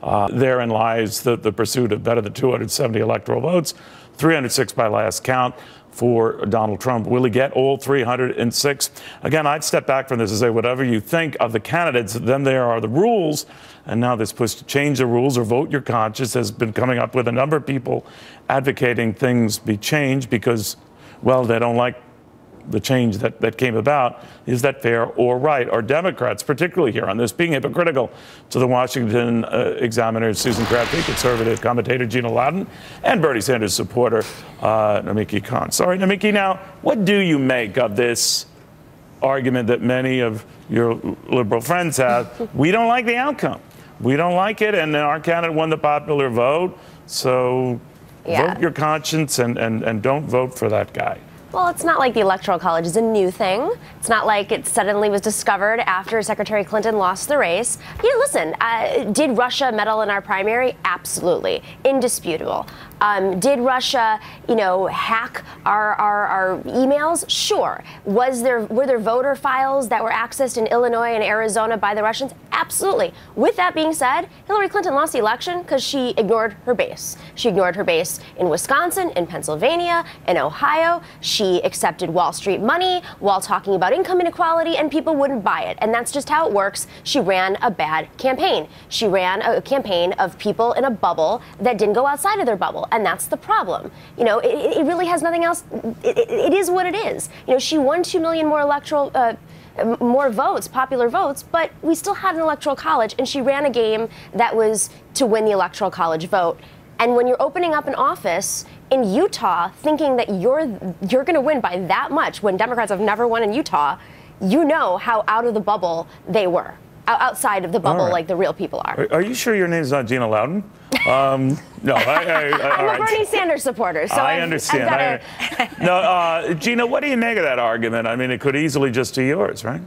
Therein lies the pursuit of better than 270 electoral votes, 306 by last count for Donald Trump. Will he get all 306? Again, I'd step back from this and say whatever you think of the candidates, then there are the rules. And now this push to change the rules or vote your conscience has been coming up with a number of people advocating things be changed because, well, they don't like the change that came about. Is that fair or right? Are Democrats, particularly here on this, being hypocritical to the Washington Examiner, Susan Crabtree, conservative commentator Gina Loudon, and Bernie Sanders supporter Nomiki Konst? Sorry, Nomiki, now, what do you make of this argument that many of your liberal friends have? We don't like the outcome. We don't like it, and our candidate won the popular vote, so vote your conscience and don't vote for that guy. Well, it's not like the Electoral College is a new thing. It's not like it suddenly was discovered after Secretary Clinton lost the race. Yeah, listen, did Russia meddle in our primary? Absolutely. Indisputable. Did Russia, hack our emails? Sure. Were there voter files that were accessed in Illinois and Arizona by the Russians? Absolutely. With that being said, Hillary Clinton lost the election because she ignored her base. She ignored her base in Wisconsin, in Pennsylvania, in Ohio. She accepted Wall Street money while talking about income inequality, and people wouldn't buy it. And that's just how it works. She ran a bad campaign. She ran a campaign of people in a bubble that didn't go outside of their bubble. And that's the problem. It really has nothing else. It is what it is. She won 2 million more more votes, popular votes, but we still had an electoral college, and she ran a game that was to win the electoral college vote. And when you're opening up an office in Utah thinking that you're going to win by that much when Democrats have never won in Utah, you know how out of the bubble they were. Outside of the bubble, like the real people are. Are you sure your name is not Gina Loudon? No, I'm a Bernie Sanders supporter, so I understand. No, Gina, what do you make of that argument? I mean, it could easily just be yours, right?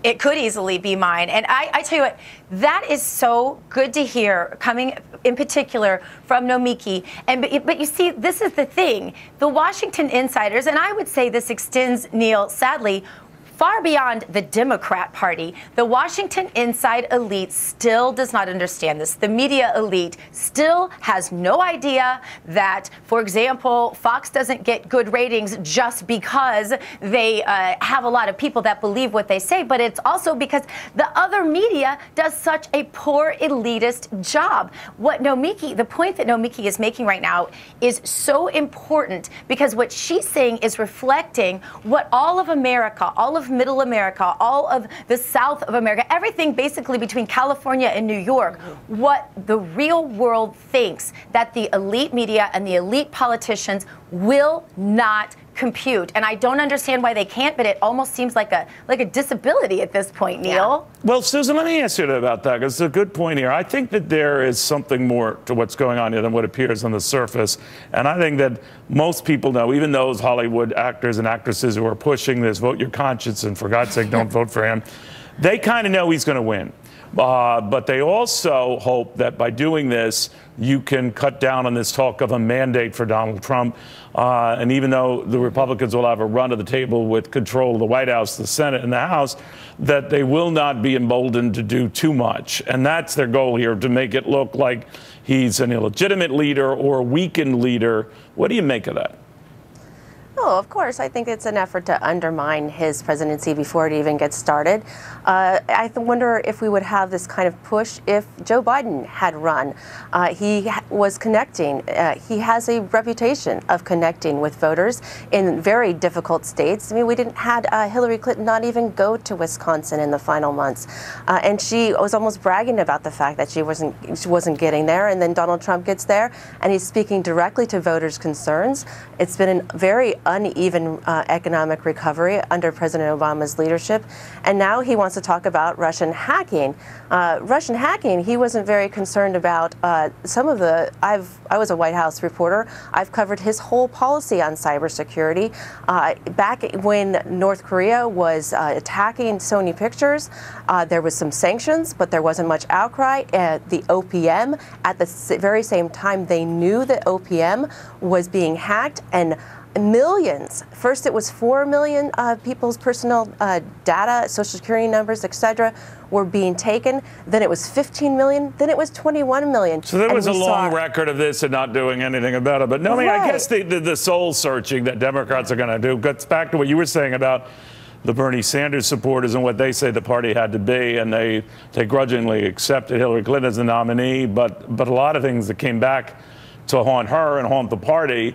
It could easily be mine. And I tell you what, that is so good to hear, coming in particular from Nomiki. But you see, this is the thing. The Washington insiders, and I would say this extends, Neil, sadly, far beyond the Democrat Party, the Washington inside elite still does not understand this. The media elite still has no idea that, for example, Fox doesn't get good ratings just because they have a lot of people that believe what they say, but it's also because the other media does such a poor elitist job. The point that Nomiki is making right now is so important because what she's saying is reflecting what all of America, all of Middle America, all of the South of America, everything basically between California and New York, what the real world thinks that the elite media and the elite politicians will not compute. And I don't understand why they can't, but it almost seems like a disability at this point, Neil. Yeah. Well, Susan, let me ask you about that, because it's a good point here. I think that there is something more to what's going on here than what appears on the surface. And I think that most people know, even those Hollywood actors and actresses who are pushing this, vote your conscience, and for God's sake, don't vote for him, they kind of know he's going to win. But they also hope that by doing this, you can cut down on this talk of a mandate for Donald Trump. And even though the Republicans will have a run of the table with control of the White House, the Senate, and the House, that they will not be emboldened to do too much. And that's their goal here, to make it look like he's an illegitimate leader or a weakened leader. What do you make of that? Oh, of course. I think it's an effort to undermine his presidency before it even gets started. I wonder if we would have this kind of push if Joe Biden had run. He was connecting. He has a reputation of connecting with voters in very difficult states. I mean, we didn't had Hillary Clinton not even go to Wisconsin in the final months, and she was almost bragging about the fact that she wasn't getting there. And then Donald Trump gets there, and he's speaking directly to voters' concerns. It's been a very uneven economic recovery under President Obama's leadership, and now he wants to talk about Russian hacking. Russian hacking, he wasn't very concerned about some of the. I was a White House reporter. I've covered his whole policy on cybersecurity. Back when North Korea was attacking Sony Pictures, there was some sanctions, but there wasn't much outcry. The OPM, at the very same time, they knew that OPM was being hacked, and millions. First, it was 4 million people's personal data, social security numbers, etc., were being taken. Then it was 15 million. Then it was 21 million. So there was a long record of this and not doing anything about it. But no, I mean, I guess the soul searching that Democrats are going to do gets back to what you were saying about the Bernie Sanders supporters and what they say the party had to be, and they grudgingly accepted Hillary Clinton as the nominee. But a lot of things that came back to haunt her and haunt the party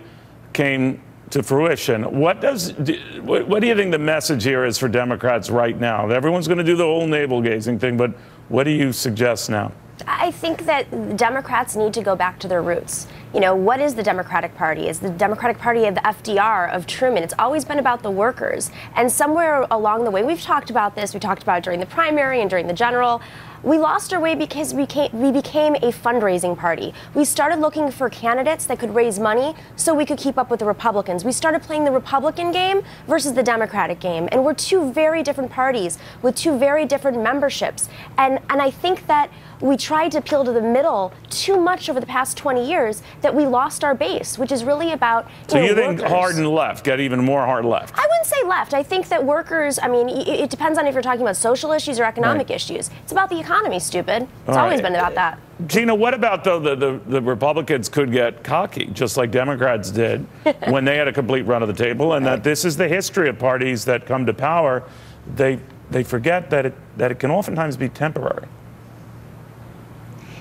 came to fruition. What do you think the message here is for Democrats right now? Everyone's going to do the whole navel-gazing thing, but what do you suggest now? I think that Democrats need to go back to their roots. You know, what is the Democratic Party? Is the Democratic Party of the FDR, of Truman? It's always been about the workers. And somewhere along the way, we've talked about this, we talked about it during the primary and during the general. We lost our way because we became a fundraising party. We started looking for candidates that could raise money so we could keep up with the Republicans. We started playing the Republican game versus the Democratic game. And we're two very different parties with two very different memberships. And I think that we tried to appeal to the middle too much over the past 20 years that we lost our base, which is really about So you think workers. hard and left, get even more hard left? I wouldn't say left. I think that workers, I mean, it depends on if you're talking about social issues or economic issues. It's about the economy, stupid. It's always been about that. Gina, what about, though, the Republicans could get cocky, just like Democrats did when they had a complete run of the table, and that this is the history of parties that come to power. They forget that it can oftentimes be temporary.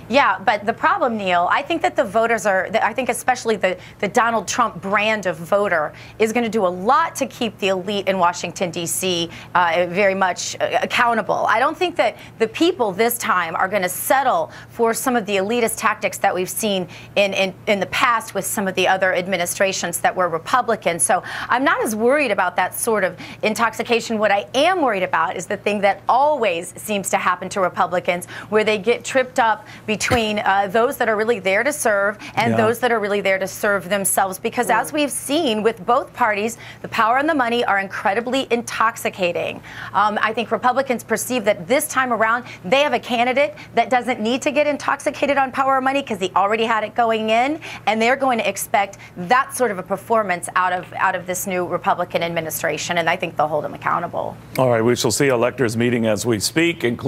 Yeah, but the problem, Neil, I think that the voters I think especially the Donald Trump brand of voter is going to do a lot to keep the elite in Washington, D.C. Very much accountable. I don't think that the people this time are going to settle for some of the elitist tactics that we've seen in the past with some of the other administrations that were Republican. So I'm not as worried about that sort of intoxication. What I am worried about is the thing that always seems to happen to Republicans, where they get tripped up between those that are really there to serve and those that are really there to serve themselves. Because as we've seen with both parties, the power and the money are incredibly intoxicating. I think Republicans perceive that this time around they have a candidate that doesn't need to get intoxicated on power or money because he already had it going in, and they're going to expect that sort of a performance out of this new Republican administration, and I think they'll hold them accountable. All right, we shall see electors meeting as we speak, including